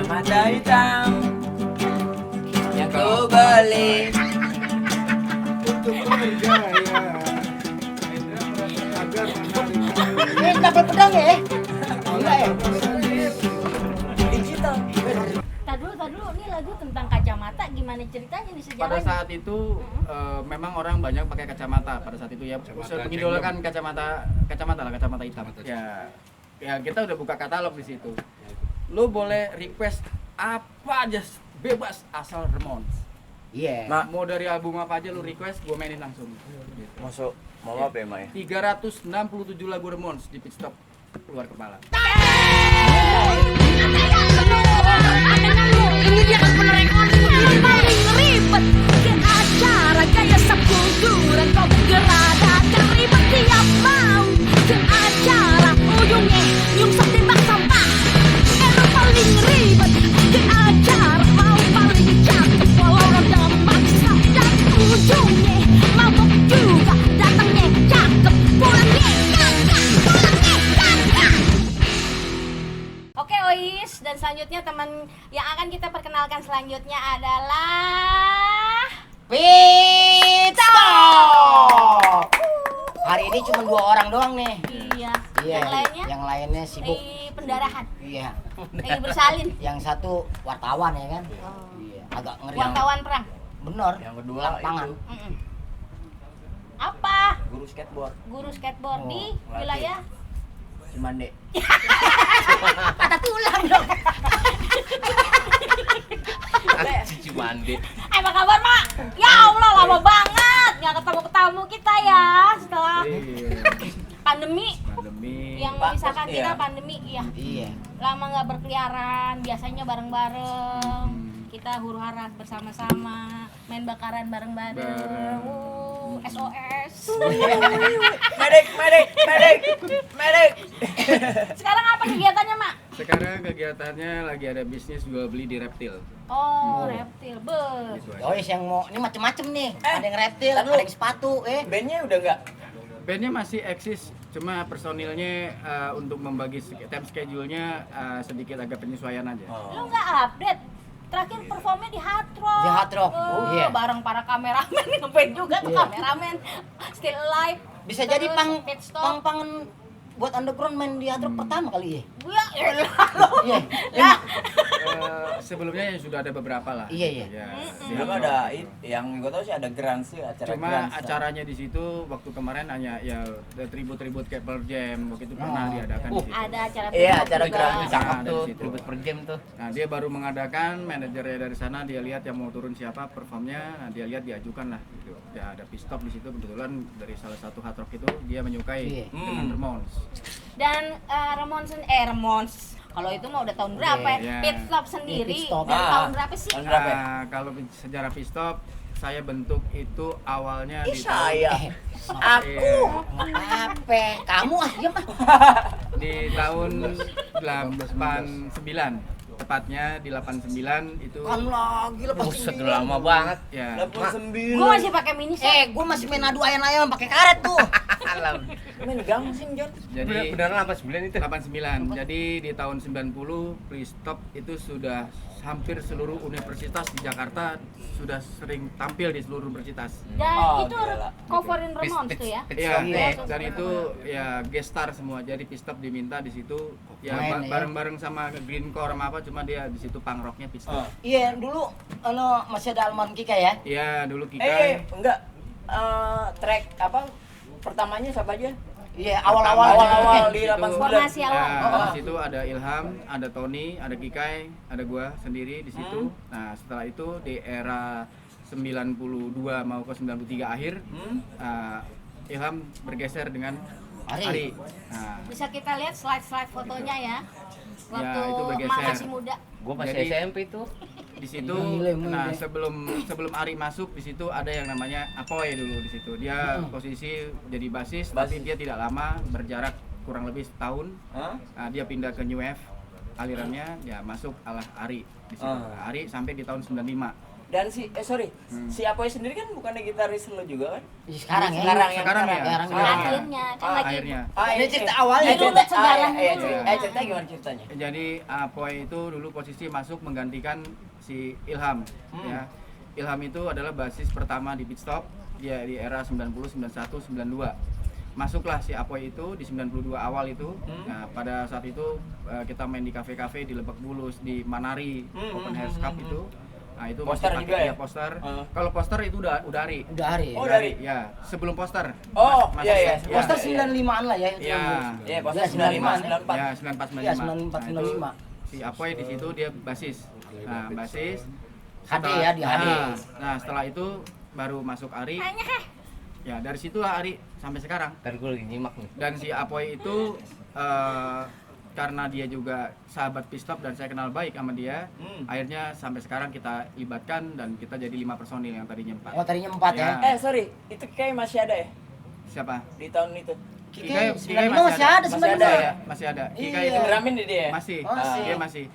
kacamata hitam yang ku beli untuk bergaya agar menarik. Dapat pedang ya? Enggak ya? digital. Tadi dulu, ini lagu tentang kacamata, gimana ceritanya nih sejarahnya? Pada saat itu memang orang banyak pakai kacamata pada saat itu ya, mengidolakan kacamata hitam. Ya kita udah buka katalog di situ. Lu boleh request apa aja bebas asal Ramones. Iya. Mak, Mau dari album apa aja lu request, gua mainin langsung. masuk mama apa ya, Mak? 367 lagu Ramones di pit stop keluar kepala. Ini dia kan penerekon yang paling ribet ke acara gaya subkulturan kau geradakan ribet tiap mau ke acara ujungnya nyungsep di bak sampah emang paling ribet ke acara mau paling cakep walau rada maksa dan ujungnya mabok juga datangnya cakep pulangnya kakak Oke Ois, dan selanjutnya teman yang akan kita perkenalkan selanjutnya adalah Pizza. Hari ini cuma 2 orang doang nih. Iya. Iya. Yang lainnya Yang lainnya sibuk. di pendarahan, Iya. lagi bersalin. Yang satu wartawan ya kan? Iya. Agak ngeri. Wartawan perang. Bener. Yang kedua Lapangan. itu Mm-mm. Apa? guru skateboard. Guru skateboard di melatih. wilayah Cimande. patah tulang dong. Cimande. Apa kabar Mak? Ya Allah lama banget nggak ketemu kita ya setelah pandemi yang memisahkan kita iya. pandemi ya. Iya. Lama nggak berkeliaran, biasanya bareng-bareng. Kita huru hara bersama-sama, main bakaran bareng-bareng. SOS. Medek. Sekarang apa kegiatannya, Mak? Sekarang kegiatannya lagi ada bisnis jual beli di Reptil. Oh, reptil. Gitu aja. Oh, yang mau ini macem-macem nih. Ada yang reptil, lalu- ada yang sepatu, Bandnya udah enggak? Bandnya masih eksis, cuma personilnya untuk membagi time schedule-nya sedikit agak penyesuaian aja. Lu nggak update? Terakhir performnya di Hard Rock. Di Hard Rock, iya. Bareng para kameramen, ngapain juga tuh Iya. kameramen. Still alive. Bisa jadi Terus pit stop. pang buat underground main di Hard Rock pertama kali ya. Ya elah lu. Iya. Lah, Sebelumnya yang sudah ada beberapa lah. Iya. Ya, Dulu ada yang gue tahu sih ada Grans sih, acara Cuma Grans. acaranya di situ waktu kemarin hanya ya tribut-tribut kayak Pearl Jam waktu itu pernah diadakan di situ. ada acara Iya, pit stop acara juga. Grans Nah, cakep dari tuh, situ. tribut per jam tuh. Nah dia baru mengadakan, manajernya dari sana dia lihat yang mau turun siapa performnya, nah dia lihat diajukan lah gitu. Ya ada pit stop di situ kebetulan dari salah satu hard rock itu dia menyukai Iya. dengan Ramones. Dan Ramones. Kalau itu mah udah tahun berapa ya? Iya. Pit stop sendiri. Pit stop. Dan Ah. tahun berapa sih? Tahun berapa ya? Kalau sejarah pit stop saya bentuk itu awalnya Ih, di saya. Aku Apa? Kamu aja mah. di tahun 89 tepatnya di 89 itu Kan lagi lepas. Buset, udah lama banget. ya 89. Gua masih pakai mini set. Gua masih main adu ayam-ayam pakai karet tuh. Main gangsing, Jon. jadi Beneran 89 itu. 89 jadi di tahun 90 free stop itu sudah hampir seluruh universitas di Jakarta sudah sering tampil di seluruh universitas. Dan Oh, itu gila. coverin Ramones tuh ya. Iya, Iya. dan itu ya guest star semua. Jadi pit stop diminta di situ ya Main, ya. bareng-bareng sama Greencore sama apa cuma dia di situ punk rocknya pit stop. Iya, dulu masih ada almarhum Kika ya. Iya, dulu Kikai. Enggak. Track apa? Pertamanya siapa aja? Iya, awal-awal Awal-awal di Di situ- 89. Formasi awal. Nah, di situ ada Ilham, ada Tony, ada Kikai, ada gua sendiri di situ. Nah, setelah itu di era 92 mau ke 93 akhir, Ilham bergeser dengan Ari. Ari. Nah, Bisa kita lihat slide-slide fotonya ya. Waktu itu bergeser. Emak masih muda. Gua masih Jadi- SMP tuh. di situ Gile, nah gile. sebelum Ari masuk di situ ada yang namanya Apoy dulu di situ. Dia posisi jadi basis, tapi dia tidak lama, berjarak kurang lebih setahun. Hah? Nah, dia pindah ke New Wave alirannya ya masuk ala Ari di situ. Ah. Ari sampai di tahun 95. Dan si si Apoy sendiri kan bukannya gitaris lo juga kan? Sekarang ya. Sekarang ya. Sekarang ya. Akhirnya kan lagi Akhirnya. Ini cerita awalnya. Dulu sejarah dulu. Cerita gimana ceritanya? Jadi Apoy itu dulu posisi masuk menggantikan si Ilham ya. Ilham itu adalah basis pertama di Beatstop dia di era 90, 91, 92. Masuklah si Apoy itu di 92 awal itu. Nah, pada saat itu kita main di kafe-kafe di Lebak Bulus, di Manari, Open House Cup itu. Nah, itu Poster masih juga pakai ya? Poster. Kalau poster itu udah Ari. Udah hari. Oh, dari. Ya, sebelum poster. Oh, Mas- iya. ya, Poster Iya. 95-an lah ya. Iya. Iya, poster 95, 94. Ya, 94 Iya, 95. 94 Nah, itu 95. si Apoy di situ dia basis. Nah, basis. HD ya, di HD. Nah, setelah itu baru masuk Ari. Ya, dari situlah Ari sampai sekarang. Ntar gue lagi nyimak nih. Dan si Apoy itu karena dia juga sahabat Pistop dan saya kenal baik sama dia, akhirnya sampai sekarang kita libatkan dan kita jadi 5 personil yang tadinya 4. Oh, tadinya 4 ya. Ya. Itu kayak masih ada ya Siapa? di tahun itu. Kikai Kikai 95 masih ada Masih ada 95. ya? Masih ada. Iya. Kikai itu Ngeramin di dia. masih. Masih. Dia masih.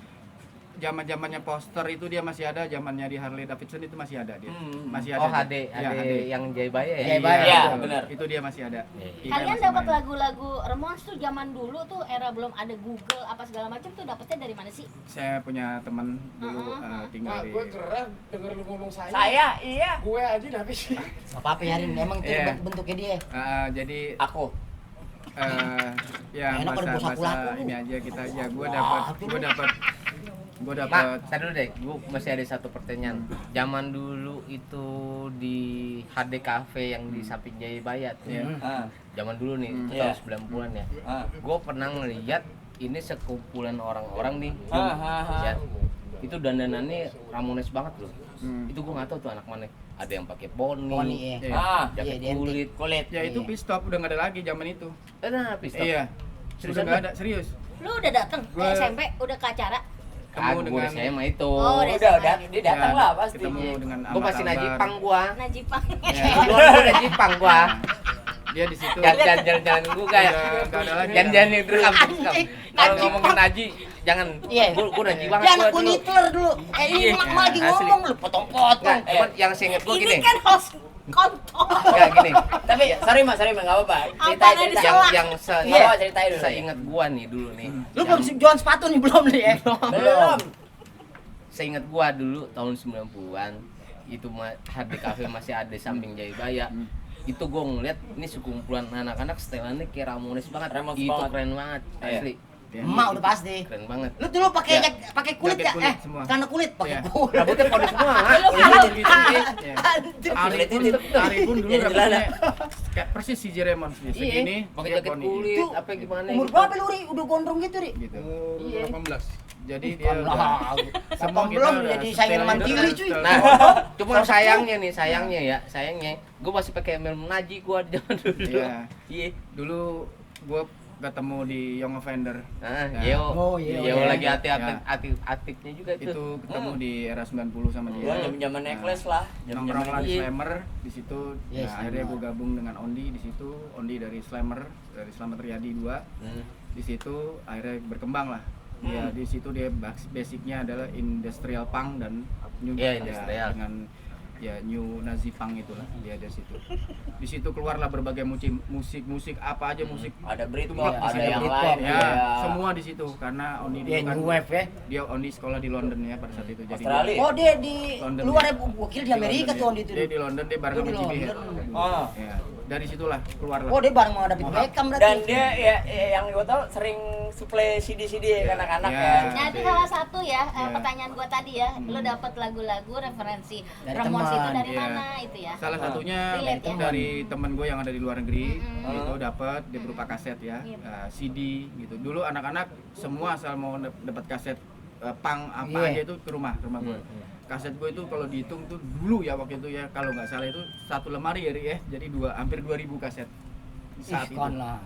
Zaman-zamannya poster itu dia masih ada, zamannya di Harley Davidson itu masih ada dia. Masih ada. Oh dia. HD, Ya, HD yang Jayabaya ya. Jayabaya. Iya, betul. benar. Itu dia masih ada. Kikai Kalian masih dapat main. lagu-lagu Ramones tuh zaman dulu tuh era belum ada Google apa segala macam tuh dapetnya dari mana sih? Saya punya teman dulu tinggal Pak, di gue keren denger lu ngomong saya. Saya, iya. Gue aja habis. Enggak apa-apa Yarin, emang itu Iya. bentuknya dia. jadi Aku. ya Enak kalau bos aku laku, ini lu. aja kita ya gue Mak, dapat saya dulu deh, gue masih ada satu pertanyaan. Zaman dulu itu di HD Cafe yang di samping Jayabaya tuh. ya. Zaman dulu nih, itu Iya. tahun 90-an ya. Gue pernah ngeliat ini sekumpulan orang-orang nih. Ya, itu dandanannya Ramones banget loh. Itu gue nggak tahu tuh anak mana. Ada yang pakai Poni poni, ya. Iya. jaket Iya, kulit. Kulit. Ya itu Iya. Pistop udah nggak ada lagi zaman itu. Nah, pistol. Iya. Sudah nggak ada, serius. Lu udah dateng Gua- SMP udah ke acara? Ketemu Gue dengan SMA itu. Oh, Udah, dia datang ya, lah pasti. Ketemu dengan Gue Ahmad masih Albar. najipang gua. Najipang. Ya. Gue najipang gua. Dia di situ. Jalan-jalan gue kayak Udah nggak ada lagi. jangan itu rekam. Kalau ngomongin Naji, jangan. Iya. Gue Naji banget Dia gua anak dulu. Hitler dulu. Ini Iya. emak lagi Asli. ngomong lu potong-potong. Nggak, cuman yang saya inget gue Ini gini. kan host kontol. Enggak gini. Tapi sorry Mas, nggak apa-apa. Cerita Apaan cerita. Salah. Yang Iya, ceritain dulu. saya inget gua nih dulu nih. Lu belum jualan sepatu nih belum nih ya? Belum. Saya inget gua dulu tahun 90-an itu HD Cafe masih ada di samping Jayabaya. Itu gua ngeliat ini sekumpulan anak-anak setelannya kayak Ramones banget. Ramones Itu banget. keren banget asli. Emak udah pasti. Keren banget. Lu dulu pakai Ya. pakai kulit Jaket ya? kulit semua. Karena kulit pakai Iya. kulit. Rambutnya pada semua. Ya. Anjir. Ari pun dulu Yang rambutnya kayak persis si Jeremon segini. Iya, pakai dia jaket poni. kulit Itu apa gimana Umur gitu. berapa lu Ri? Udah gondrong gitu Ri? Gitu. Umur 18. Jadi dia udah Semua kita belum udah jadi saingan setelan mantili itu cuy. udah Nah, cuma sayangnya gue masih pakai email Naji gue di zaman dulu. Iya. Iya. Dulu gua ketemu di Young Offender. Nah, Ya. Yeo. Oh, Yeo. Yeo Iya. lagi aktifnya juga tuh. Itu ketemu di era 90 sama dia. Gua zaman necklace lah. Nongkrong lah di Iya. Slammer di situ. Yes, Nah, akhirnya Slammer. gue gabung dengan Ondi di situ. Ondi dari Slammer, dari Slammer Riyadi 2. Di situ akhirnya berkembang lah. Ya di situ dia basicnya adalah industrial punk dan new Iya, ya, industrial. dengan ya new Nazi punk itulah dia dari situ. Di situ keluarlah berbagai musik apa aja musik. Ada Britpop, Iya, ada ada yang Britpop, lain. Ya, Iya. semua di situ karena Ondi Dia dulu kan new wave ya. dia Ondi sekolah di London ya pada saat itu. Jadi Australia. Oh dia di London, luar ya. ya wakil di Amerika tuh on itu. Dia di London dia bareng Oh, sama di Jimmy Head. London. Oh. Ya, dari situlah keluarlah. Oh dia bareng sama David Beckham berarti. Dan dia ya yang gue tau sering suplai CD-CD ke anak-anak Iya. ya. Nah itu Oke. salah satu ya Iya. pertanyaan gua tadi ya. Lu dapat lagu-lagu referensi Dari Ramones itu teman. dari Iya. mana itu ya? Salah satunya Relate ya? dari temen gue yang ada di luar negeri Mm-mm. itu dapat dia berupa kaset ya, Iya. CD gitu. Dulu anak-anak semua asal mau dapat kaset punk apa Iya. aja itu ke rumah gue. Kaset gue itu kalau dihitung tuh dulu ya waktu itu ya kalau nggak salah itu satu lemari ya, jadi hampir 2000 kaset saat itu. Iskon lah.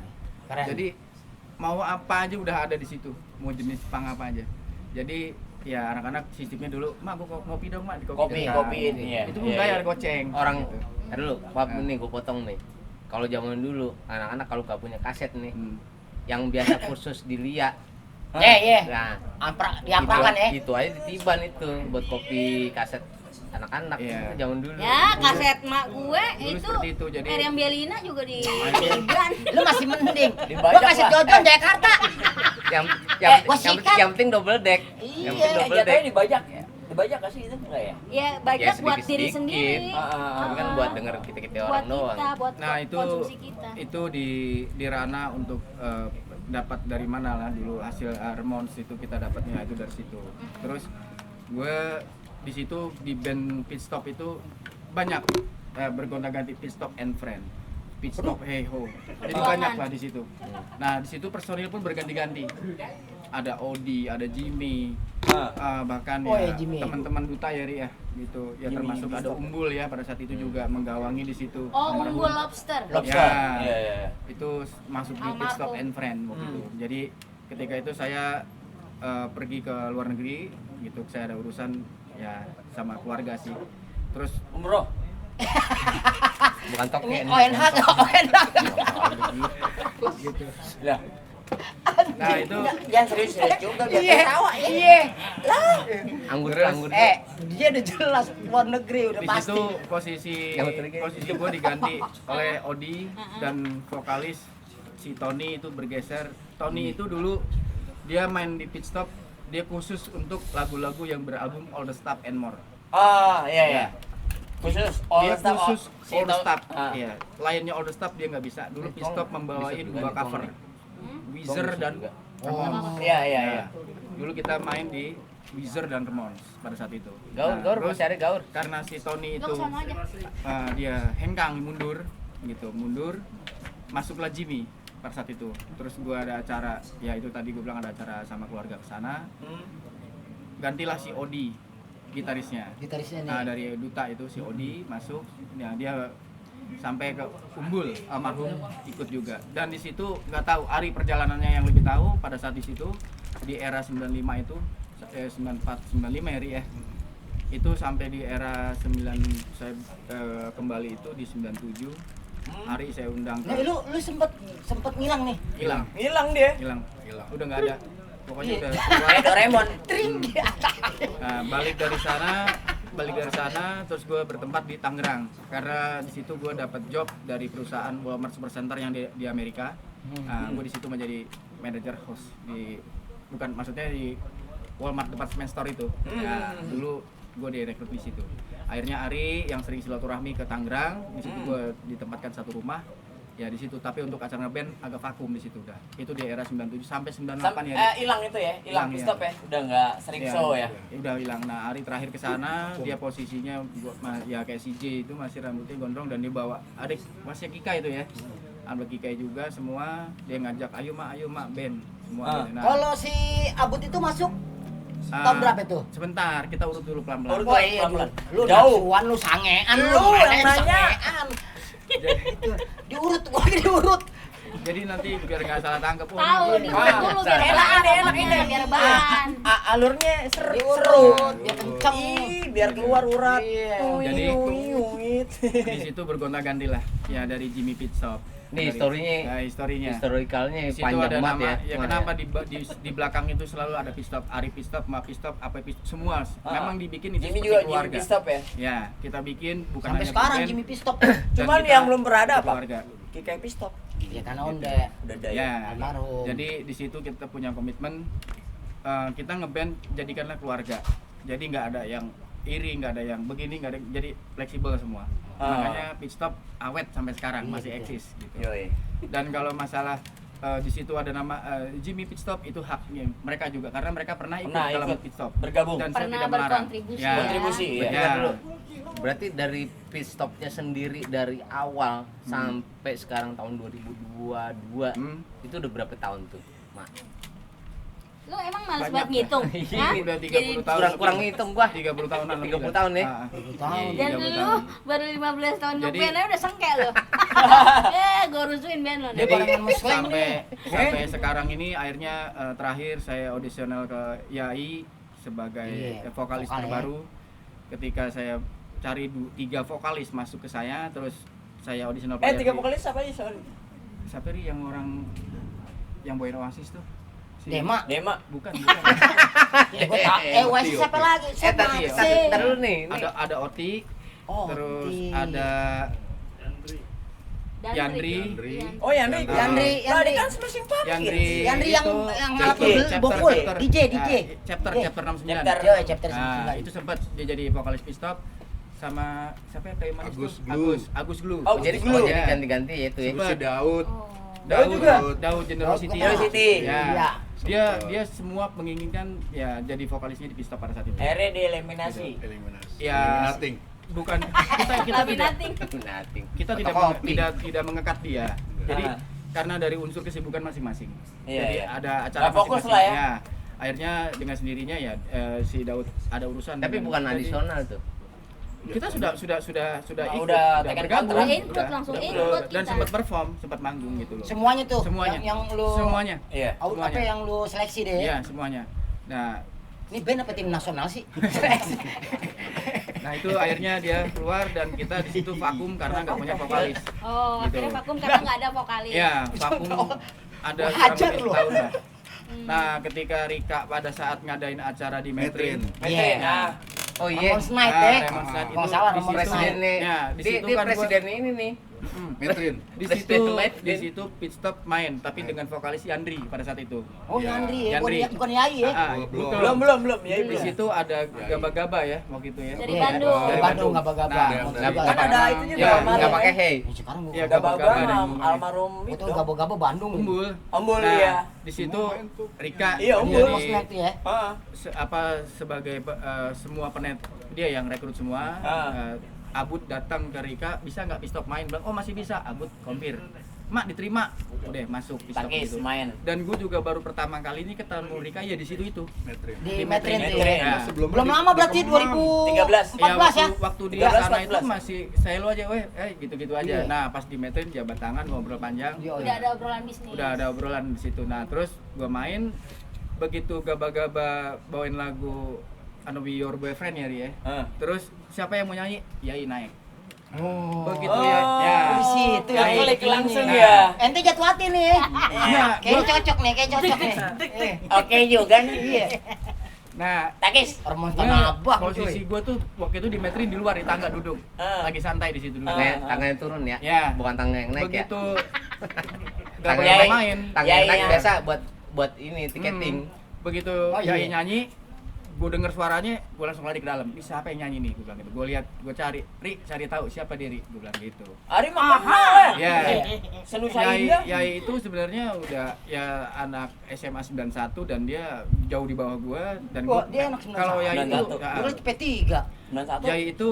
Keren. Jadi mau apa aja udah ada di situ, mau jenis punk apa aja. Jadi ya anak-anak sistemnya dulu, mak gua ngopi dong mak di Kopi, dong." kopiin, iya. Itu Iya, bayar iya. goceng. Orang gitu. ntar dulu, maaf nih gue potong nih. Kalau zaman dulu anak-anak kalau nggak punya kaset nih, Hmm. yang biasa kursus di LIA Iya. Nah, Diaprakan ya. itu aja ditiban itu buat kopi kaset anak-anak Iya. zaman dulu. Ya, kaset mak gue Dulu itu seperti itu, jadi- Meriam Bellina juga di Tiban. Lu masih mending. Dibajak Gua kasih lah. Jojon Jakarta. Yang gua sikat. yang penting double deck. Iya, Yang penting double Jatuhnya deck. dibajak ya. Dibajak gak sih itu enggak ya? Ya, Ya banyak buat diri sedikit-sedikit. sendiri. Tapi kan buat denger kita Buat orang doang. kita, buat Nah itu konsumsi kita. itu di ranah untuk dapat dari mana lah dulu hasil Ramones itu kita dapatnya itu dari situ. Terus gue di situ di band Pit Stop itu banyak bergonta-ganti Pit Stop and Friend, Pit Stop Hey Ho. Jadi banyak lah di situ. Nah di situ personil pun berganti-ganti. Ada Odi, ada Jimmy, bahkan Oh, ya ya, Jimmy. teman-teman duta ya Ri ya gitu. Ya Jimmy termasuk Pit ada Stop. Umbul ya pada saat itu juga menggawangi di situ. Oh, Almarhum. Unggul Lobster. Lobster. Ya. Iya, iya. Itu masuk di Pit Stop Almarhum. and Friend waktu itu. Jadi ketika itu saya pergi ke luar negeri gitu, saya ada urusan ya sama keluarga sih. Terus Umroh. Bukan token. Ini ONH. gitu. Lah, Nah, itu jangan serius-serius juga biar Iya. ketawa ya. Iya. Anggur Terus, anggur. Dia udah jelas luar negeri udah di pasti. situ posisi gue diganti oleh Odi dan vokalis si Tony itu bergeser. Tony itu dulu dia main di Pit Stop, dia khusus untuk lagu-lagu yang beralbum All the Stuff and More. Ah, iya iya. Khusus Dia All Star, khusus si All the tau- Stuff. Ah. Iya. Lainnya All the Stuff dia nggak bisa. Dulu Pit Stop membawain Bisa juga dua di cover. Tony. Weezer dan Ramones. Iya iya iya. Nah, dulu kita main di Weezer dan Ramones pada saat itu. Gaur, Nah, gaur, terus masih ada gaur. karena si Tony Lo itu kesana aja. dia hengkang mundur gitu, mundur, masuklah Jimmy pada saat itu. Terus gua ada acara, ya itu tadi gue bilang ada acara sama keluarga ke sana. Gantilah si Odi gitarisnya. Gitarisnya nih. Nah, dari duta itu si Odi masuk, ya dia sampai ke Umbul almarhum ikut juga. Dan di situ nggak tahu Ari perjalanannya yang lebih tahu pada saat di situ di era 95 itu 94 95 ya Ri ya. Itu sampai di era 9 saya kembali itu di 97. Ari saya undang Nah, ke lu sempet ngilang nih. hilang. Hilang dia. Hilang. Udah nggak ada. Pokoknya udah Kayak Doraemon. Nah, balik dari sana terus gue bertempat di Tangerang karena di situ gue dapat job dari perusahaan Walmart Supercenter yang di Amerika. Nah, gue di situ menjadi manajer host maksudnya di Walmart department store itu. Nah, dulu gue direkrut di situ. Akhirnya Ari yang sering silaturahmi ke Tangerang, di situ gue ditempatkan satu rumah. Ya di situ, tapi untuk acara ngeband agak vakum di situ udah. Itu di era 97 sampai 98 ya. Hilang itu ya, hilang Hilang, Pit iya. Stop ya. Udah nggak sering Iya, show ya. Udah hilang. Nah, Ari terakhir ke sana, dia posisinya ya kayak CJ itu masih rambutnya gondrong dan dia bawa adik masih Kika itu ya. Anak Kika juga semua dia ngajak ayo mak band semua. Nah, Kalau si Abut itu masuk tahun berapa itu? Sebentar, kita urut dulu pelan-pelan. Urut. Oh iya, pelan-pelan. lu Jauh. nafsuan, lu sangean, Lu yang nanya. sangean. Diurut, gua diurut. Jadi nanti biar nggak salah tangkap. Oh, Tahu ini nih, gua- dulu biar enak, bahan, enak ini. biar bahan. Alurnya seru. Diurut, dia kenceng. Ih, biar keluar urat. Iya. Jadi Uit. di situ bergonta-ganti lah ya dari Jimmy Pit Stop. Nih, Dari- historinya. Nah, historinya. Historicalnya Di situ panjang ada banget nama, ya. kenapa di belakang itu selalu ada Pit Stop, Ari Pit Stop, Ma Pit Stop, apa Pit semua. Memang dibikin itu Jimmy seperti juga Jimmy keluarga. Pit Stop ya. Ya, kita bikin bukan Sampai hanya sekarang band, Jimmy Pistop. dan Cuman kita yang belum pernah ada apa? keluarga. Kika Pit Stop. Ya karena udah Udah ada ya. Ya. almarhum. Jadi di situ kita punya komitmen kita ngeband jadikanlah keluarga. Jadi nggak ada yang iri, nggak ada yang begini, nggak ada, jadi fleksibel semua. Makanya Pit Stop awet sampai sekarang masih eksis gitu. Yoi. Dan kalau masalah di situ ada nama Jimmy Pit Stop itu haknya mereka juga karena mereka pernah ikut Pernah dalam ikut, Pit Stop bergabung. dan saya Pernah tidak melarang. berkontribusi Ya. ya. Kontribusi ya. Ya. Dulu. Berarti dari pit stopnya sendiri dari awal sampai sekarang tahun 2022 itu udah berapa tahun tuh, Mak? Lu emang males Banyak banget lah. ngitung? Iya, Hah? Udah Jadi- 30 tahun. kurang lebih. ngitung gua. 30 tahunan lebih 30 lah. tahun ya? Ah, 30 tahun. Iya, Dan 30 lu tahun. baru 15 tahun Jadi- ngeband aja udah sengke lu. Gue rusuhin band lo. Dia Jadi barengan sama Slang sampai sekarang ini akhirnya terakhir saya audisional ke YAI sebagai Iya, vokalis vokal ya. terbaru. Ketika saya cari 3 vokalis masuk ke saya, terus saya audisional. 3 vokalis apa aja sorry? Siapa nih yang orang yang bawain Oasis tuh? Dema. Bukan. Ya, gua Oasis siapa lagi? Tadi dulu nih. Ada Oti, Oh, terus Oti. ada Yandri. Oh, Yandri. Yandri. Tadi kan smashing pumpkin. Yandri yang itu ngalap chapter- bokul, chapter- DJ. Chapter DJ. 69. Chapter. Chapter Nah, 9. itu sempat dia jadi vokalis Pistop sama siapa ya kayak manis Agus tuh? Glue. Agus Glue. Oh, Jadi Glue. jadi ganti-ganti ya itu ya. Terus si Daud. Daud juga? Daud Generosity. Generosity. Ya. Iya. Dia semua menginginkan ya jadi vokalisnya di Pistop pada saat itu. Akhirnya dieliminasi. Eliminasi. Ya. Eliminating. Bukan kita tidak Nothing. Nothing. kita Atau tidak kopi. tidak mengekat dia. Jadi Ah. karena dari unsur kesibukan masing-masing. Iya, Jadi iya. ada acara Nah, fokus masing-masing. lah ya. Ya. Akhirnya dengan sendirinya ya si Daud ada urusan. Tapi dengan- bukan jadi adisional tuh. Kita sudah Oh, ikut, udah taken bergabung, kontrak. Input, udah- langsung udah- input dan kita. sempat perform, sempat manggung gitu loh. Semuanya tuh. Semuanya. Yang lu Semuanya. Iya. Apa Semuanya. yang lu seleksi deh? Iya, semuanya. Nah, Ini band apa tim nasional sih? nah itu akhirnya dia keluar dan kita di situ vakum karena nggak punya vokalis. Oh, Gitu. akhirnya vakum karena nggak ada vokalis. Iya, vakum ada Hajar kurang lebih lu. setahun lah. Nah, ketika Rika pada saat ngadain acara di Metrin, Iya. Nah, Oh iya. Ramones Night Ah, deh. Ramones Night Kalau salah di Ramones situ- Night. Presiden nih. Ya, di situ Dia kan gua- presiden ini nih. Metrin. di Presiden situ Metrin. di situ Pitstop main tapi dengan vokalis Yandri pada saat itu. Oh, Yandri ya. Yandri. Bukan Yai ya. Belum. betul. belum. Ya, Di situ ada gaba-gaba ya waktu itu ya. Dari Iya, Bandung. Dari Bandung gaba-gaba. Nah, dari- Kan ada itunya Ya, kemarin. Enggak pakai hey. Sekarang gua Iya, Gaba-gaba gaba-gaba sama dan- almarhum Gua itu. tuh gaba-gaba Bandung. Umbul. Umbul, Nah, iya. di situ Rika Iya, Umbul. Ramones jadi Night tuh ya. Ah. sebagai semua penet dia yang rekrut semua. Ah. Abut datang ke Rika, bisa nggak Pistop main? Bilang, oh masih bisa. Abut kompir. Mak diterima, udah masuk Pistop Takis gitu. main. Dan gue juga baru pertama kali ini ketemu Rika ya di situ itu. Metrin. Di Metrin tuh. Metrin. Ya. Ya. Belum lama berarti 2014 ya. Waktu di 13, sana itu 14. masih saya lo aja, gitu-gitu aja. Iya. Nah, pas di Metrin jabat tangan ngobrol panjang. Iya, Udah ada obrolan bisnis. Udah ada obrolan di situ. Nah, terus gua main begitu gaba-gaba bawain lagu Anu Be Your Boyfriend ya, Ri, ya. Ah. Terus siapa yang mau nyanyi? Yai naik. Oh. Begitu Oh, ya. Ya. di situ Yang ya. klik langsung Nah. ya. Ente jatuh hati nih. Nah, Kayaknya gua- cocok nih, kayak cocok nih. Oke juga nih. Iya. nah, Takis. Ramones gua- Tanah Abang posisi cuy. gua tuh waktu itu di Metrin di luar di tangga duduk. Ah. Lagi santai di situ dulu. Tangannya turun ya. Ya. Bukan tangan yang naik ya. Begitu Tangan gaba-gaba yang- main. Tangan yang Iya, naik iya. biasa buat ini tiketing. Begitu Oh, iya. Yai nyanyi, gue denger suaranya, gue langsung lari ke dalam. Ini siapa yang nyanyi nih? Gue bilang gitu. Gue lihat, gue cari, cari tahu siapa diri. Gue bilang gitu. Ari mah kenal Ya, Senusa Yai, Indah. Yai itu sebenarnya udah ya anak SMA 91 dan dia jauh di bawah gue. Dan Oh, gua- dia anak 91. kalau Yai itu, 91. ya, Terus P3. 91. Yai itu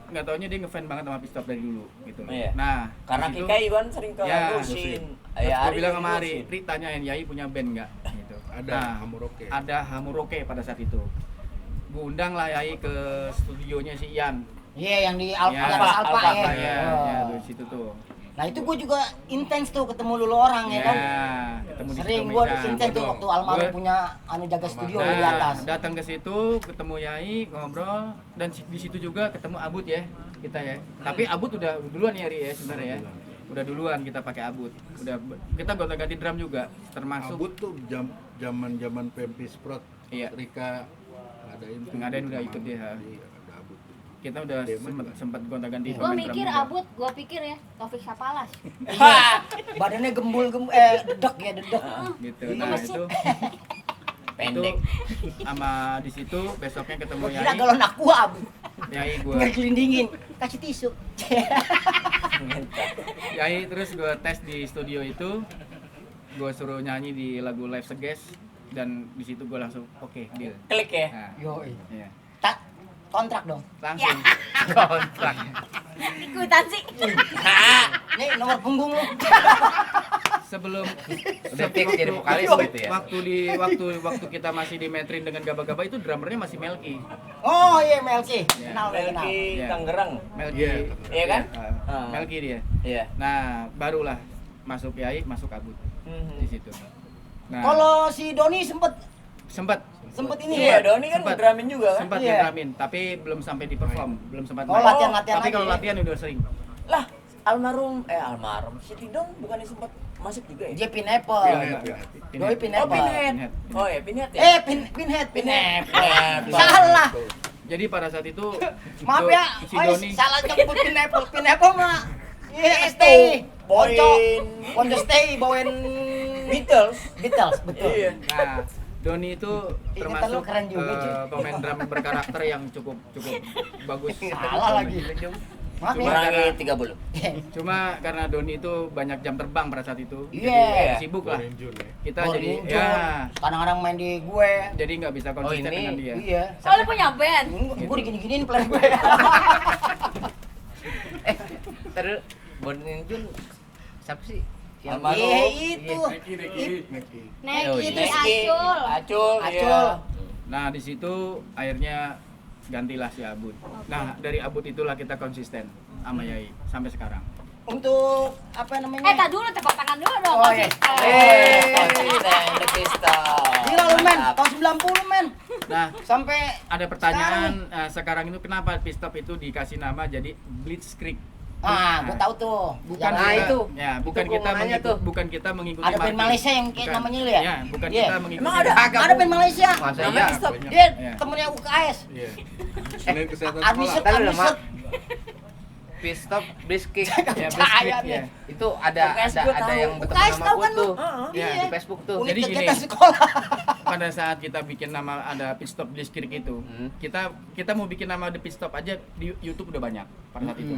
nggak taunya dia ngefans banget sama Pistop dari dulu gitu loh. Iya. Nah, Karena di situ- Kika Iwan sering ke Ya, Rusin. Terus Ya, gue bilang sama Rusin. Ari, Ri tanyain Yai punya band nggak? Gitu. Ada Hamuroke. Ada Hamuroke pada saat itu. Gue undang lah Yai ke studionya si Ian. Iya, yang di Alfa, Ya, di atas Alfa ya. ya, Oh. ya, di situ tuh. Nah, itu gue juga intens tuh ketemu dulu orang ya kan. Ketemu di Sering situ gue Medan. intens tuh Gua waktu almarhum Gua- punya anu jaga studio Nah, di atas. datang ke situ, ketemu Yai, ngobrol, dan di situ juga ketemu Abut ya, kita ya. Tapi Abut udah duluan ya, Ri ya sebenarnya ya. Udah duluan kita pakai Abut. Udah kita gonta-ganti drum juga, termasuk Abut tuh zaman PMP Sprot. Iya. Rika ngadain udah ikut dia. Iya, ada Abut. kita udah sempat gonta-ganti. Gue pemain mikir drum juga. Abut, gue pikir ya Taufik Sapalas. Badannya gembul dedek ya dedek. Gitu. Nah, itu Pendek. sama di situ besoknya ketemu Kira Yai. galon aqua, Yai gua nggak kelindingin, kasih tisu. Yai terus gue tes di studio itu, gue suruh nyanyi di lagu Live Seges dan di situ gue langsung oke, deal. Klik ya. Nah, Yoi. iya. Tak kontrak dong. Langsung kontrak. Ikutan sih. Nih nomor punggung lu. sebelum Udah fix jadi vokalis gitu ya. waktu kita masih di Metrin dengan Gaba-Gaba itu drummernya masih Melki. Oh iya Melki. Iya. Kenal udah kenal. Melki Iya. Tangerang. Melki. Iya. Iya kan? Ah, Melki dia. Iya. Nah, barulah masuk Yai, masuk Abut di situ. Nah, Kalau si Doni sempet ini Iya, ya? Doni kan Sempat. ngedramin juga kan? sempat Iya. ngedramin, tapi belum sampai di perform, belum sempat Oh, main. latihan-latihan Tapi aja kalau ya? latihan udah sering. Lah, almarhum si Tidong bukannya sempat masuk juga ya? Dia pineapple. Doi pineapple. Pinhead. Oh ya, pinhead ya? Pinhead. Pinhead. Salah. Jadi pada saat itu Maaf ya, si oi, Doni salah nyebut pineapple. Pineapple mah. Iya, Itu stay. bawain On the stay bawain Beatles. Beatles, betul. Iya. Nah, Doni itu Ini termasuk terlalu keren juga, cuy. pemain drum berkarakter yang cukup bagus. Salah lagi. Maaf ya. Kurangi 30. Cuma karena Doni itu banyak jam terbang pada saat itu. Iya. Jadi sibuk lah. Kita Bor jadi muncul. ya Kadang-kadang main di gue. jadi nggak bisa konsisten ini- dengan dia. Iya. Soalnya punya band. Gue digini-giniin player gue. Terus Bonin Jun siapa sih? Yang Almarhum. Iya itu. Neki, Rizky. Acul. Acul. Acul. Iya. Nah, di situ akhirnya gantilah si Abud. Nah, dari Abud itulah kita konsisten sama Yai sampai sekarang. Untuk apa namanya? Tak dulu, tepuk tangan dulu dong. Oh, iya. Konsisten, The Pistol. Gila lu men, Mantap. tahun 90 men. Nah, Sampai ada pertanyaan sekarang itu kenapa pit stop itu dikasih nama jadi Blitzkrieg? gue tahu tuh. Bukan Nah, kita, itu. ya, bukan Itu gua kita mau nanya mengikuti, tuh. bukan kita mengikuti Ada band market. Malaysia yang kayak Bukan. namanya lu ya? Ya, bukan Iya. kita mengikuti. Emang ada Ada band Malaysia. Masa Namanya iya? Pit Stop. Dia Iya. temennya UKS. Iya. Senin kesehatan Administer, sekolah. Tahu administer. Pit stop Blitzkrieg. Ya, Percaya Blitzkrieg, nih. ya. Itu ada UKS gua ada tahu. yang berteman UKS sama tahu gua kan lu? tuh. Iya. Di Facebook tuh. Unit Jadi gini. kegiatan sekolah. Pada saat kita bikin nama ada pit stop Blitzkrieg itu, kita mau bikin nama The Pit Stop aja di YouTube udah banyak pada saat itu.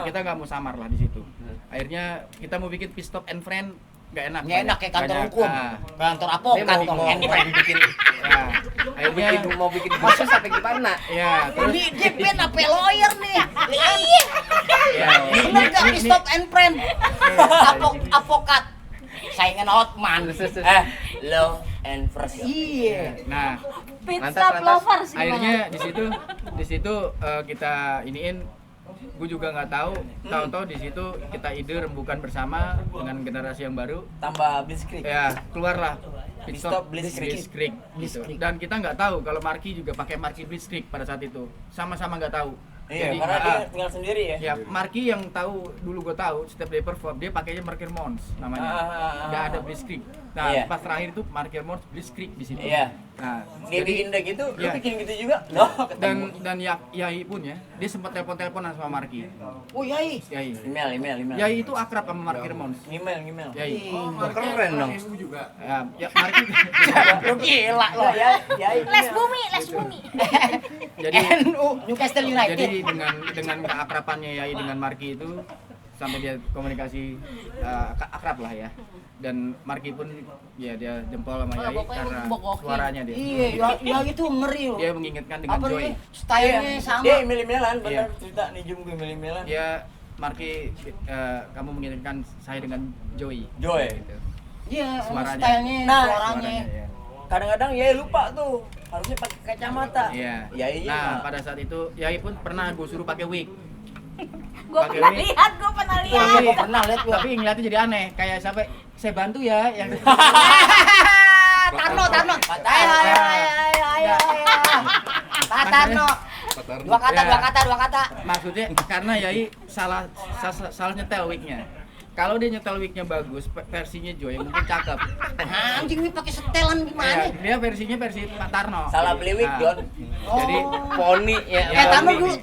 Kita nggak mau samar lah di situ. Akhirnya kita mau bikin Pit Stop and Friend nggak enak. Nggak enak kayak kantor Banyak. hukum. Ah, Kantor Ini advokat mau dong. mau bikin ya. Akhirnya mau bikin khusus sampai gimana? ya terus Dia band apa lawyer nih? Iya. ya, Bener gak di Stop and Friend? Advokat. Saingan Hotman. Law and First. Iya. nah Pit Lantas, Stop lantas. Lovers gimana? akhirnya di situ kita iniin, gue juga nggak tahu di situ kita ide rembukan bersama dengan generasi yang baru, Tambah Blitzkrieg. ya keluarlah Pit Stop Blitzkrieg. gitu. Dan kita nggak tahu kalau Marky juga pakai Marky Blitzkrieg pada saat itu, sama-sama nggak tahu. Iya, Jadi, karena dia ah, tinggal sendiri ya. ya Marky yang tahu dulu, gue tahu setiap dia perform dia pakainya Marky Mons namanya, nggak ada Blitzkrieg. Nah Iya. pas terakhir itu Marky Mons Blitzkrieg di situ. Iya. Nah Dia jadi- bikin udah gitu, lu Iya. bikin gitu juga. Loh, ketemu. dan Yai pun ya, dia sempat telepon-teleponan sama Marky. Oh iya. Yai Email. Yai itu akrab sama Marky Mons. Email. Yai Keren dong. ya Marky Lu gila lo. Ya, Les bumi, les bumi. jadi NU Newcastle United. jadi dengan keakrabannya Yai dengan Marky itu sampai dia komunikasi akrab lah ya. Dan Marky pun ya dia jempol sama Yai karena suaranya dia. Iya, ya itu ngeri loh. Dia mengingatkan dengan Apa Joy. nih? Stylenya sama. Dia email-emailan, bener Iya. cerita nih Jum gue email-emailan. Dia Marky kamu mengingatkan saya dengan Joy. Joy. Gitu. Iya, Suaranya. stylenya, Nah, suaranya. Ya. Kadang-kadang ya lupa tuh, harusnya pakai kacamata. Iya. Ya iya. Nah, pada saat itu Yai pun pernah gue suruh pakai wig. Gue Pakai pernah wig. lihat, gue pernah lihat. Iya, gua pernah lihat gua. Tapi ngeliatnya jadi aneh, kayak sampai saya bantu ya yang Tarno. Pak Ayo. Pak Tarno. Dua kata. maksudnya karena Yai salah nyetel wignya. Kalau dia nyetel wignya bagus, versinya Joy mungkin cakep. Anjing ini pakai setelan gimana? Iya, dia versinya versi Pak Tarno. Salah beli wig, Nah, Don. Jadi Poni ya.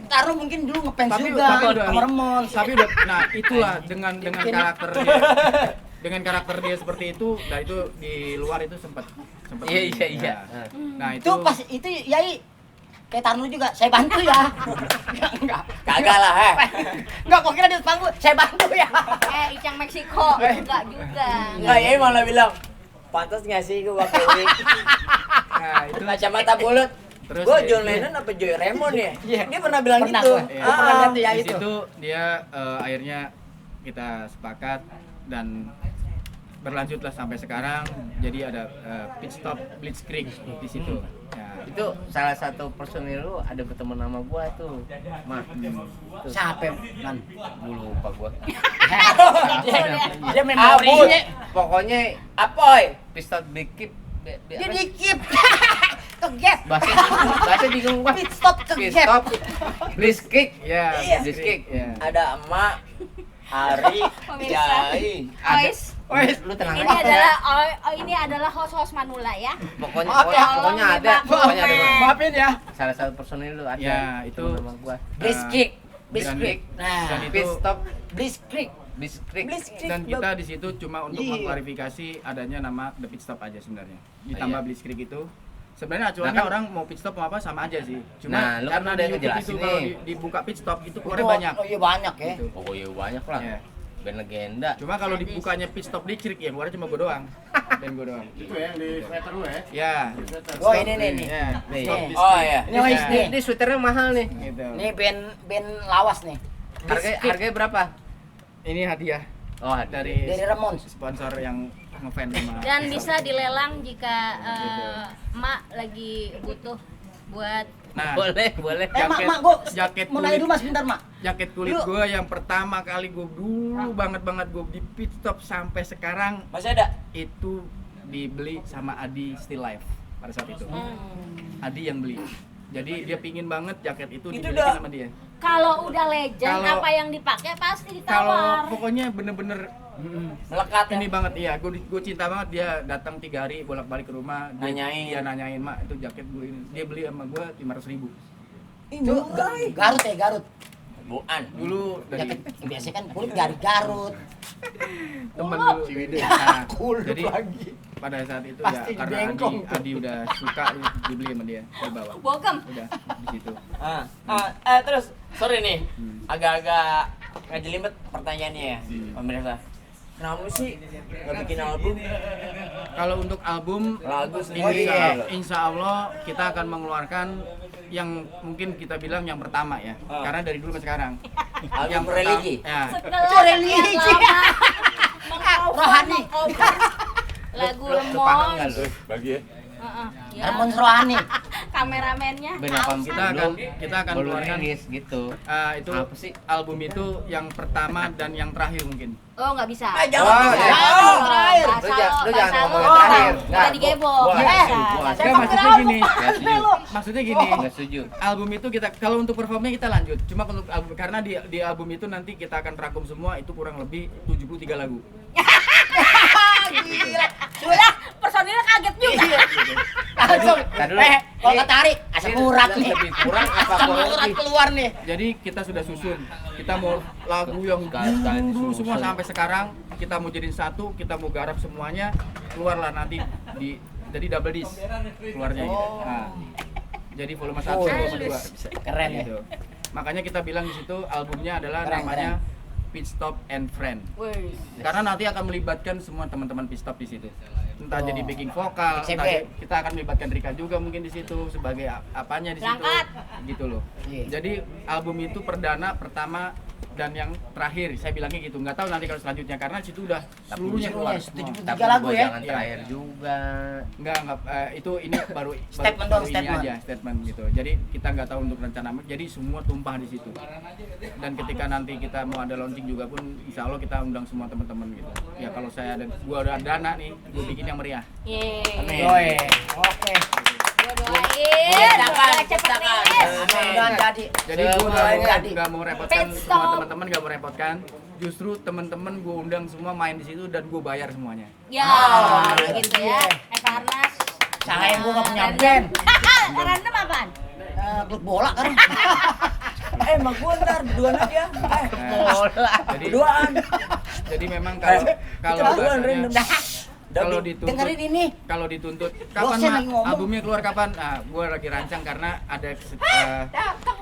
Tarno mungkin dulu ngefans tapi juga udah sama Remon. tapi udah nah itulah dengan karakter dia dengan karakter dia seperti itu, nah itu di luar itu sempat Iya. nah itu Itu pas itu Yai kayak Tarno juga, saya bantu ya. Enggak. Kagak lah, Enggak, kok kira di panggung, saya bantu ya. Icang Meksiko, enggak juga. Enggak, ya malah bilang, pantas nggak sih gue pakai wig? nah itu Kacamata bulat. Terus Gue dia- John Lennon apa Joy Raymond ya? Iya. Dia pernah bilang Pernah gitu. gua. Gua pernah lihat tuh ya di itu. situ dia akhirnya kita sepakat dan berlanjutlah sampai sekarang, jadi ada pit stop Blitzkrieg di situ. Ya, Itu salah satu personil lu ada berteman sama gua tuh. Mah. Tuh. Siapa kan? Gua lupa gua. Dia memorinya. Pokoknya Apoy. pistol big keep. Dia dikip. Ke gap. Bahasa bingung gua. Pit stop ke Pit gap. stop. Blitzkrieg. ya Iya. Blitzkrieg. ya. Ada emak, Ari, Pemirsa. Jai. Ois. Lu tenang Ini aja. adalah ini adalah host Manula ya. Pokoknya Maaf ya, pokoknya ada, Tolong pokoknya ada. dimaafkan. Maafin ya. Salah satu personil lu ada. Ya, itu nama gua. Blitzkrieg. dan- Blitzkrieg. dan Nah, itu Pit stop Blitzkrieg. Blitzkrieg. dan kita di situ cuma untuk Iya. mengklarifikasi adanya nama The Pit Stop aja sebenarnya. Ditambah Iya. Blitzkrieg itu. Sebenarnya acuannya Nah, kan- orang mau pit stop mau apa sama aja sih. Cuma Nah, lu kan karena udah di YouTube ngejelasin itu kalau nih. dibuka pit stop itu keluarnya banyak. Oh iya banyak ya. Gitu. Oh iya banyak lah. Iya. Band legenda. Cuma kalau dibukanya pit stop Blitzkrieg ya keluarnya cuma gue doang. Dan gue doang. Itu yang di sweater lu ya? Ya. Oh ini nih nih. Ya. Nih. Stop Oh, Blitzkrieg. iya. Ini Wais nih. Ini sweaternya mahal nih. Gitu. Ini band lawas nih. Harganya berapa? Ini hadiah Oh, dari Dari Ramones. sponsor yang ngefans sama. Dan bisa dilelang jika emak lagi butuh buat Nah, boleh. Mak, gua jaket mau nanya kulit. dulu Mas, bentar, Mak. jaket kulit Yuk. gue yang pertama kali gue dulu banget gue di pit stop sampai sekarang Masih ada? itu dibeli sama Adi Still Life pada saat itu. Adi yang beli. Jadi dia pingin banget jaket itu Itu dimiliki udah- sama dia. kalau udah legend Kalau- apa yang dipakai pasti Kalau ditawar. pokoknya bener-bener Melekat ya? ini banget iya, gue cinta banget dia datang 3 hari bolak-balik ke rumah, Nanyain. dia nanyain mak itu jaket gue ini, dia beli sama gue 500.000 Itu Garut ya, Garut. Buan. dulu dari Jaket biasanya kan kulit dari Garut. temen dulu. Nah, Kulit jadi lagi. pada saat itu Pasti ya karena dibengkong. Adi udah suka dibeli sama dia dibawa. Bokem. Udah di situ. Terus sorry nih, agak-agak ngejelimet pertanyaannya ya, pemirsa. Kenapa lu sih nggak bikin album? Kalau untuk album Lagu sendiri iya. ya? insya Allah kita akan mengeluarkan yang mungkin kita bilang yang pertama ya, karena dari dulu ke sekarang. Album pertama- religi? Ya, Setelah religi. sekian lama Rohani. mengcover lagu Lu paham nggak Lemon. lu? Bagi ya. Ya. Ramones Rohani. Kameramennya Band apa tahu kita akan belum keluarkan rilis gitu. itu Apa sih? album itu yang pertama dan yang terakhir mungkin. Oh nggak bisa. Jangan Wah, bisa. jangan. Terakhir. Lu jangan ngomong yang terakhir. Udah Nggak, digebok. gua- Nggak gua- bisa. gua- Enggak, maksudnya gini. Nggak setuju. Maksudnya gini. Nggak setuju. Album itu kita kalau untuk performnya kita lanjut. Cuma untuk album karena di album itu nanti kita akan rangkum semua itu kurang lebih 73 lagu. Sudah, personilnya kaget juga. Langsung. Tadi dulu. Kalau kata Ari, asam urat nih. Lebih kurang apa Asam kurang urat lebih? keluar nih. Jadi kita sudah susun. Kita mau lagu yang Sekali-sekali dulu semua disusun. sampai sekarang kita mau jadiin satu, kita mau garap semuanya, keluarlah nanti di jadi double disc keluarnya gitu. Nah, jadi volume 1 volume 2. Keren ya. Gitu. Makanya kita bilang di situ albumnya adalah Keren, namanya Pit Stop and Friend. Wih. Karena nanti akan melibatkan semua teman-teman Pit Stop di situ. Entah Oh. jadi backing vokal, XCB. entah kita akan melibatkan Rika juga mungkin di situ sebagai apanya di situ. Berangkat. Gitu loh. Iya. Jadi album itu perdana, pertama dan yang terakhir. Saya bilangnya gitu. Nggak tahu nanti kalau selanjutnya karena di situ udah seluruhnya keluar. Seluruhnya, semua. 73 Tapi lagu gua ya. jangan Iya. terakhir juga. Enggak, itu ini baru Statement baru dong, ini statement. aja statement gitu. Jadi kita nggak tahu untuk rencana, jadi semua tumpah di situ. Dan ketika nanti kita mau ada launching juga pun, insya Allah kita undang semua teman-teman gitu. Ya kalau saya ada, gua ada dana nih, gua bikin yang meriah. Yeay. Yoi. Oke. Gua doain. Ciptakan, Cepet ciptakan. rilis. Mudah-mudahan jadi. Jadi gua Jadi. nggak mau repotkan Pit semua stop. teman-teman, nggak mau repotkan. Justru teman-teman gua undang semua main di situ dan gua bayar semuanya. Ya, gitu ya. Eva Arnas. Saya gua nggak punya band. Random apaan? Klub bola kan. Emang gua ntar berduaan aja. Jadi Berduaan. jadi memang kalau Berduaan bahasanya- random. kalau dituntut Dengerin ini. kalau dituntut kapan Dosen Mak? lagi ngomong. Albumnya keluar kapan? Nah, gue lagi rancang karena ada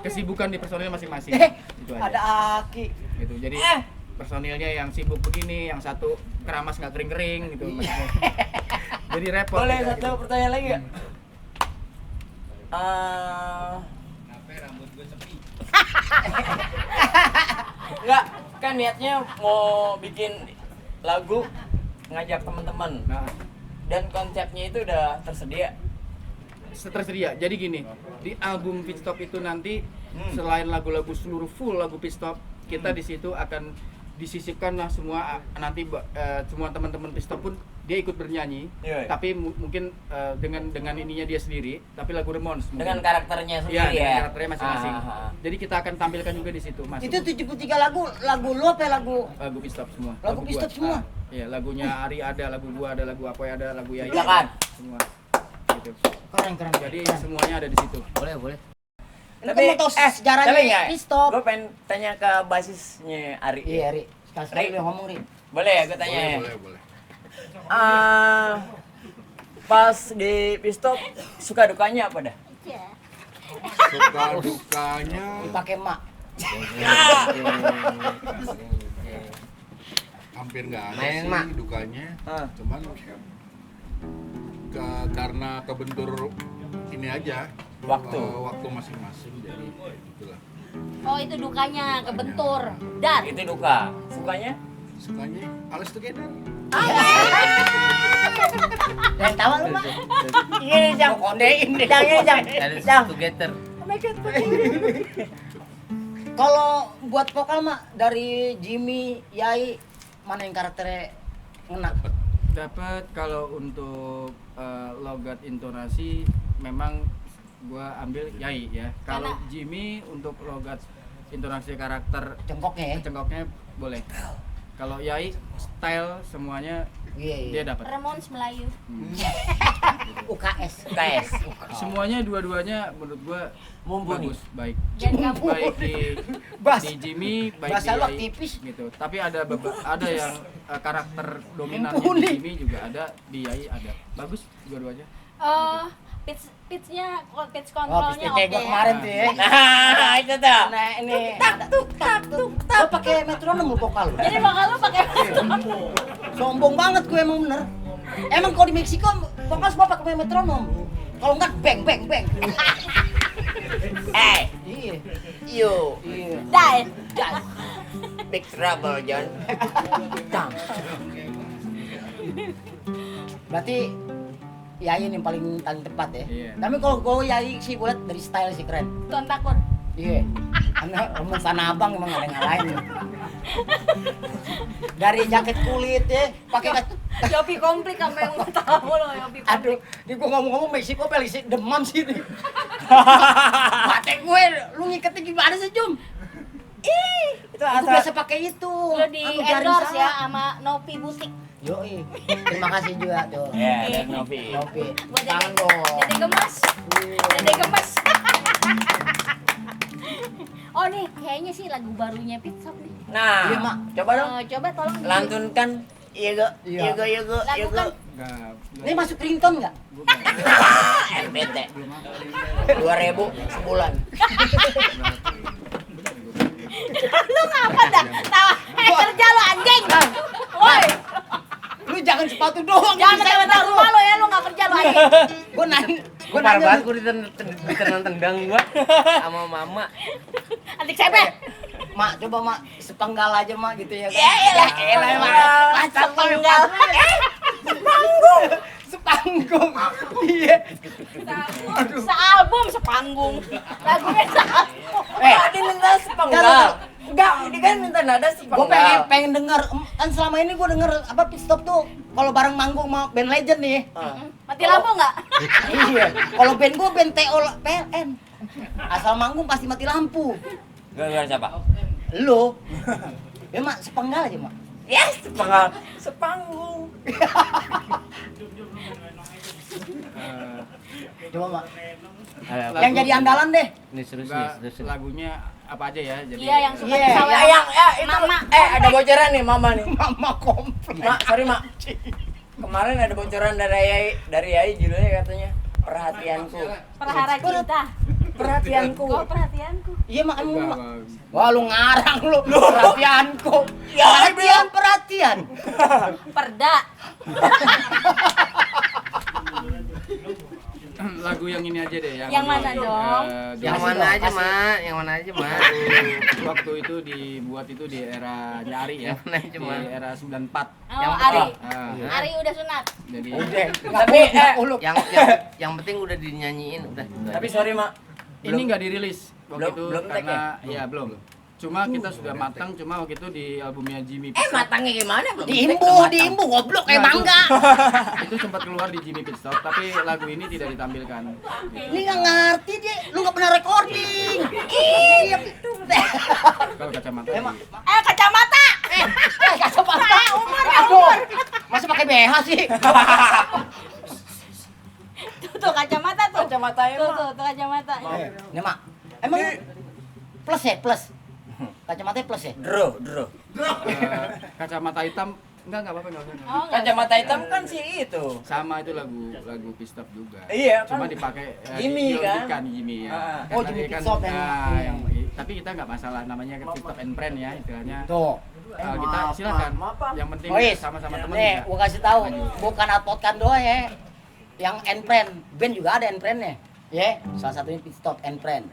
kesibukan di personil masing-masing. Itu aja. Ada Aki. Gitu. Jadi personilnya yang sibuk begini, yang satu keramas nggak kering-kering gitu. Jadi repot. Boleh gitu. satu pertanyaan lagi nggak? Enggak, kan niatnya mau bikin lagu ngajak teman-teman Nah, dan konsepnya itu udah tersedia. tersedia. Jadi gini, di album Pit Stop itu nanti selain lagu-lagu seluruh full lagu Pit Stop, kita di situ akan disisipkan lah semua nanti semua teman-teman Pit Stop pun dia ikut bernyanyi, Iya. tapi mungkin dengan ininya dia sendiri, tapi lagu Remons mungkin. Dengan karakternya Iya, sendiri dengan ya. karakternya masing-masing. Jadi kita akan tampilkan juga di situ, Mas. Itu 73 lagu lu apa lagu? Lagu Pistop semua. Lagu gua. Pistop semua? Iya, lagunya Ari ada, lagu gua ada, lagu Apoy ada, lagu Yai Iya ada. kan? Semua. Gitu. Keren. Jadi semuanya ada di situ. Boleh. Lu kan mau tahu sejarahnya tapi nggak, Pistop. Gue pengen tanya ke basisnya Ari. Iya, Ri. Sekali Ri. lu ngomong, Ri. Boleh ya gue tanya ya? Boleh. Pas di Pistop suka dukanya apa dah? Iya. Suka dukanya Dipakai mak. hampir nggak ada Main, sih Mak. dukanya. Ah. Cuman karena kebentur ini aja Waktu. waktu masing-masing jadi itulah. Oh itu dukanya kebentur. Dar. Itu duka. Sukanya? Sukanya Alice Together. Dan tawa lu, Mak. Ini jang. Kondein deh. Dari Jang. together. Kalau buat vokal, Mak, dari Jimmy, Yai, mana yang karakternya ngena? Dapat kalau untuk logat intonasi memang gua ambil Yai ya. Kalau Jimmy untuk logat intonasi karakter Cengkoknya ya? cengkoknya boleh. Kalau Yai style semuanya Iya. dia dapat. Remons Melayu. UKS. KS. Semuanya dua-duanya menurut gua Mumpuni. bagus, baik. Dan kamu. Baik Bas. di Jimmy, baik Bahasa di lu Yai, tipis. gitu. Tapi ada ada yang karakter dominannya Mumpuni. di Jimmy juga ada, di Yai ada. Bagus dua-duanya. Pitch Oh, controlnya kayak gua oke. kemarin tuh ya. Nah, itu tuh. Nah, ini Lu pakai metronom lu vokal lu. Jadi bakal lu pakai Sombong banget gue emang bener. Emang kalau di Meksiko vokal semua pakai metronom. Kalau enggak bang bang bang. Iya. You. Iya. die. Big trouble, John. Tang. Berarti Yai yang paling tepat ya. Iya. Tapi kalau gue Yai sih gue liat dari style sih keren. Tuan takut. Iya. Karena Roman Tanah Abang emang gak ada yang ngalahin. Dari jaket kulit ya, pakai Yopi komplit sampai yang tahu loh Yopi aduh, komplit. di gua ngomong-ngomong Meksiko paling sih demam sih nih. Mate gue, lu ngiketnya gimana sih, Jum? Itu Aku asal. biasa pakai itu. Lu di Anu, jaring endorse ya salah. sama Nopi Butik. Yoi. Terima kasih juga tuh. Ya, dan Novi. Oke. Buat Tangan Dede- dong. Dede gemes. Dede gemes. Oh nih, kayaknya sih lagu barunya Pitsop nih. Nah, Iya, Mak. coba dong. Coba tolong Lantunkan. Iya, Go. Iya. Iya, Go, iya, Go. Iya, Go. Lakukan. Enggak. Ini masuk ringtone nggak? Bukan. RBT. 2.000 sebulan. Lu ngapa dah? Tawa. Kerja lu anjing. Woi, Lu jangan sepatu doang. jangan bisa mentang rumah lu ya, lu enggak kerja lu anjing. Gua nanya. Gue parah banget, gue ditendang gua sama mama. Antik siapa? Mak, coba Mak sepenggal aja Mak gitu ya. Ya elah, elah, Mak. Sepenggal. Sepanggung. Sepanggung. Iya. Sealbum, sepanggung. Lagunya sealbum. Diminta sepenggal. Enggak, ini kan minta nada Gue sepenggal. pengen denger, kan selama ini gue denger apa Pitstop tuh kalau bareng manggung sama band legend nih. Mati lampu enggak? Iya. Kalau band gue band TO PLN. Asal manggung pasti mati lampu. Gara-gara siapa? Lo. Ya Mak, sepenggal aja Mak. Yes, sepenggal. Sepanggung. Coba Mak. Lagu- Yang jadi andalan deh. Ini serius Enggak, nih, serius. lagunya apa aja ya? Jadi Iya, yang suka Iya, disawer. Yang itu Mama. ada bocoran nih mama nih. Mama komplek. Mak, sorry Mak. Kemarin ada bocoran dari Yai judulnya katanya perhatianku. Perhara cinta. Perhatianku. Oh, perhatianku. Iya Mak, emang Mak. Enggak, Wah lu ngarang lu. Perhatianku. Perhatian. Perda. lagu yang ini aja deh Yang mana dong? Yang mana aja, Mak? Yang mana aja, Mak? Waktu itu dibuat itu di era Nyari ya. Yang mana aja, Di Mak? era 94. Oh, Yang Ari. Ah, Ari udah sunat. jadi Tapi uluk. Yang penting udah dinyanyiin udah. tapi sorry Mak. ini nggak dirilis waktu Belum- itu belum take karena ya belum. Cuma kita sudah matang, cuma waktu itu di albumnya Jimmy Pit Stop. Matangnya gimana belum? Diimbu goblok kayak Nah, mangga. Itu sempat keluar di Jimmy Pit Stop, tapi lagu ini tidak ditampilkan. Ini nggak ngerti dia, lu nggak pernah recording. Iya itu. Kalau kacamata. Emang Kacamata. kacamata. Umur. Masa pakai BH sih? Tuh kacamata tuh. Kacamata Tuh kacamata. Ini mak, emang plus ya plus. Kacamata plus ya? Draw. Kacamata hitam enggak apa-apa enggak usah. Oh, enggak. Kacamata hitam kan sih itu. Sama itu lagu Pit Stop juga. Iya, Cuma kan. dipakai Jimmy, kan? Jimmy ya. Ah. Oh, Karena Jimmy dia Pit Stop yang- tapi kita nggak masalah namanya Pit Stop and Friend ya istilahnya. Tuh. Kita silakan. Yang penting Oh, yes. sama-sama teman Nih, juga. gua kasih tahu, bukan outpotkan doang ya. Yang N-Friend, band juga ada N-Friend-nya. Ya, salah satunya Pit Stop N-Friend.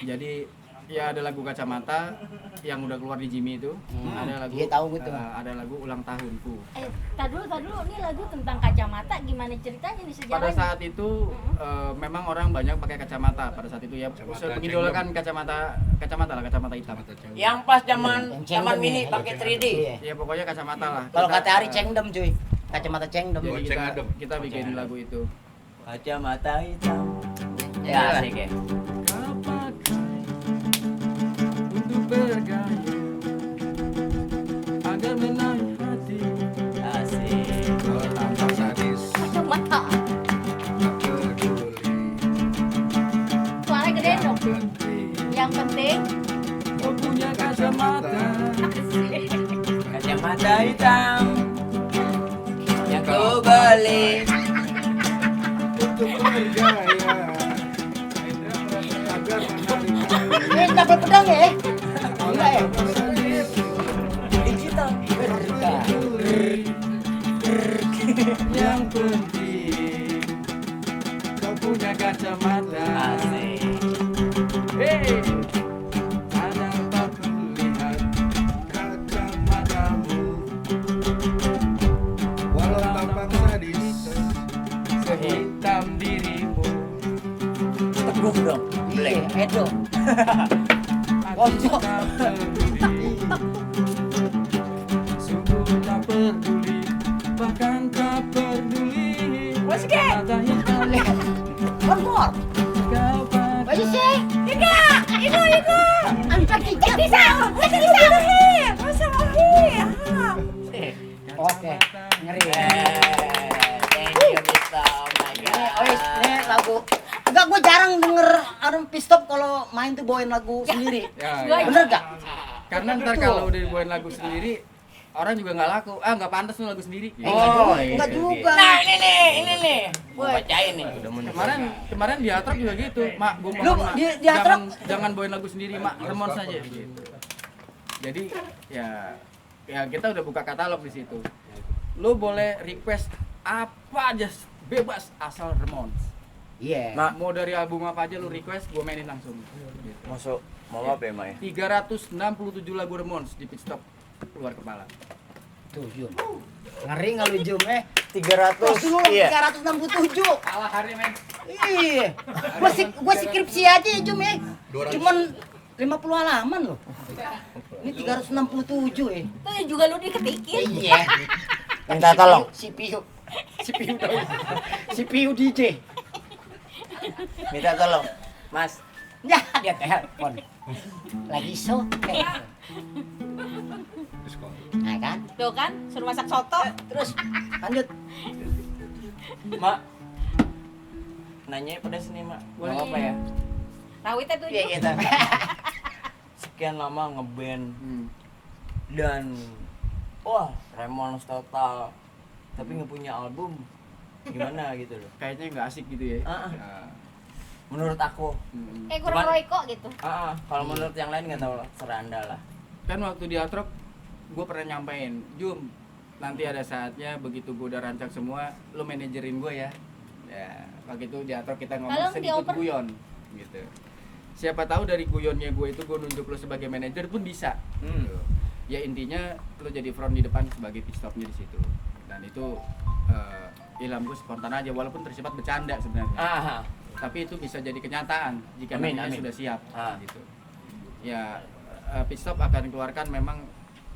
Jadi ya ada lagu Kacamata yang udah keluar di Jimmy itu. Ada lagu Iya, tahu gitu. ada lagu Ulang Tahunku. Tar dulu, ini lagu tentang kacamata, gimana ceritanya nih Pada sejarahnya? saat itu memang orang banyak pakai kacamata pada saat itu ya. Kacamata Mengidolakan kacamata hitam. Yang pas zaman Yang zaman Cengdem mini ya. pakai 3D. Iya. Ya pokoknya kacamata lah. Kalau Kita, kata Ari Cengdem cuy, kacamata Cengdem. Jadi Oh, Cengadem. kita bikin lagu itu. Kacamata hitam. Ya, asik ya. Untuk bergaya agar menarik hati. Asik. Kalau tampak sadis, Kacamata. tak peduli. Suara gede dong. Penting Yang penting Kau punya kacamata. Kacamata hitam yang kau beli. untuk bergaya agar menarik hati. Ini double pedang ya? Enggak ya? Digital. Yang penting kau punya kacamata. Asik. Hey, ada tak melihat Kacamatamu walau tampak sadis, sehitam dirimu. Teguh dong. Iya, Edo. Aku tak peduli, sungguh tak peduli, bahkan tak peduli. Kacamata hitam One more. kau pakai. What you say? itu. Angkat tiga. Oke, ngeri. Thank you, Mister. Oh my Ini, God. oh, ini lagu. Enggak, gue jarang denger Arum Pit Stop kalau main tuh bawain lagu sendiri. Ya, Bener gak? karena ntar kalau udah dibuatin lagu sendiri, orang juga nggak laku. Ah, nggak pantas lu lagu sendiri. Oh, Enggak juga. Nah, ini nih. Gua bacain nih. Kemarin di Atrap juga gitu, Mak. Gua Lu, mohon, Mak, di Atrap? jangan bawain lagu sendiri, Mak. Remon saja. Gitu. Jadi ya kita udah buka katalog di situ. Lu boleh request apa aja bebas asal Remon. Iya. Mau dari album apa aja lu request, gua mainin langsung. Gitu. Masuk Mama apa ya, 367 lagu Remons di Pit Stop keluar kepala. Tuh, Jum. Ngeri nggak lu, Jum? 300. Terus dulu Iya. 367. Kalah hari men. Iya. Gua skripsi aja ya, Jum ya. 200. Cuman 50 halaman loh. Ini 367 ya. Tuh juga lu diketikin. Iya. Minta tolong. CPU dong. CPU DJ. Minta tolong. Mas, Ya, dia telepon. Lagi syuting. Nah kan? Tuh kan, suruh masak soto. Terus lanjut. Mak. Nanya pada sini, Mak. Boleh. Mau apa ya? Rawitnya tuh. Iya, kita. Sekian lama ngeband dan wah, Remons total. Tapi nggak punya album. Gimana gitu loh. Kayaknya nggak asik gitu ya. Ah, ah. Nah, Menurut aku. Kayak kurang Cuman- Royko gitu. Kalau menurut yang lain nggak tahu lah, serah Anda lah. Kan waktu di Atrop gue pernah nyampein, Jum, nanti ada saatnya begitu gue udah rancang semua, lu manajerin gue ya. Ya, waktu itu di Atrop kita ngomong Kalau sedikit dioper? guyon gitu. Siapa tahu dari guyonnya gue itu gue nunjuk lu sebagai manajer pun bisa. Gitu. Ya intinya lu jadi front di depan sebagai pit stopnya di situ. Dan itu ilham gue spontan aja walaupun bersifat bercanda sebenarnya. Ah, Tapi itu bisa jadi kenyataan jika Amin, nantinya amin. sudah siap Ah. gitu. ya Pit Stop akan keluarkan memang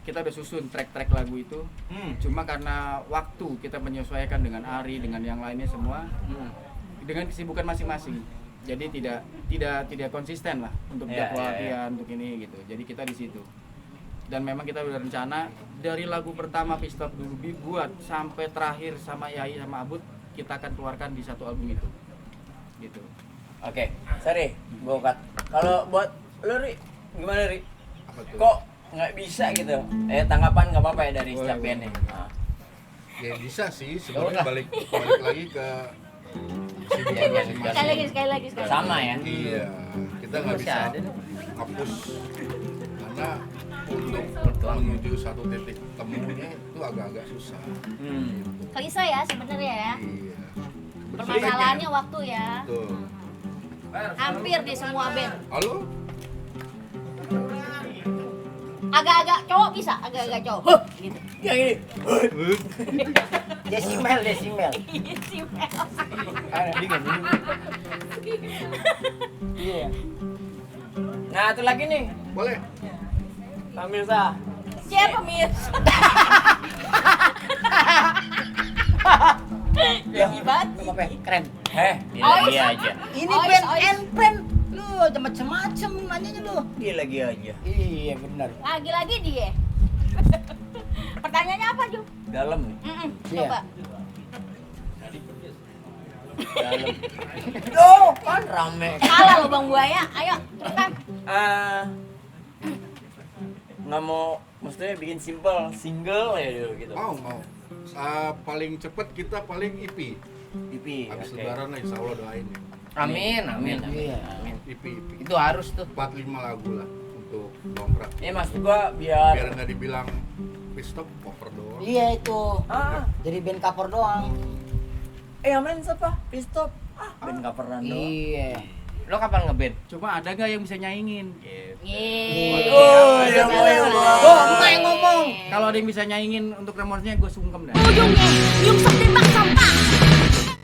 kita udah susun track-track lagu itu. Cuma karena waktu kita menyesuaikan dengan Ari, dengan yang lainnya semua, dengan kesibukan masing-masing. Jadi tidak konsisten lah untuk jadwal latihan untuk ini gitu. Jadi kita di situ. Dan memang kita udah rencana dari lagu pertama Pit Stop dulu dibuat sampai terakhir sama Yai sama Abud kita akan keluarkan di satu album itu. Gitu. Oke, sorry, gue cut. Kalau buat lu Ri, gimana Ri? Apa tuh? Kok nggak bisa gitu? Tanggapan nggak apa-apa ya dari Boleh, setiap boleh. bandnya. Nah. Ya bisa sih, Ya sebenarnya udah. balik lagi ke kesibukan Iya, masing-masing. Sekali lagi. Sama ya? Iya, kita nggak Masih bisa ada nih. ngapus karena untuk menuju satu titik temunya itu agak-agak susah. Klise ya sebenarnya ya. Iya. Permasalahannya waktu ya. Betul. Hampir di semua band. Halo? Agak-agak cowok bisa, agak-agak cowok. Huh, gitu. Yang ini. Desimel. Si Mel. Iya. Nah, itu lagi nih, Boleh? pemirsa. Siapa pemirsa? Ya, Hebat. Apa ya? Keren. dia lagi aja. Ini Ois, band ois. and brand. Lu macem-macem nanyanya lu. Dia lagi aja. Iya benar. Lagi-lagi dia. Pertanyaannya apa, Ju? Dalam nih. Iya. Coba. Dalam. Loh, kan rame. Kalah lo Bang Buaya. Ayo, teruskan. Nggak mau, maksudnya bikin single ya dulu gitu. Mau. Paling cepet kita paling EP. EP. Habis Oke. lebaran lah insya Allah doain ya. Amin. Iya. EP. Itu harus tuh. 4-5 lagu lah untuk dongkrak. Ini maksud gua biar Biar nggak dibilang Pit Stop cover doang. Iya itu. ah, Jadi band cover doang. yang main siapa? Pit Stop. Band coveran doang. Iya. Lo kapan ngeband? Cuma ada nggak yang bisa nyaingin? Yeay. Oh, dia mau yang Oh, emak yang ngomong. Kalau ada yang bisa nyaingin untuk Ramonesnya gue sungkem dah. ujungnya nyungsep di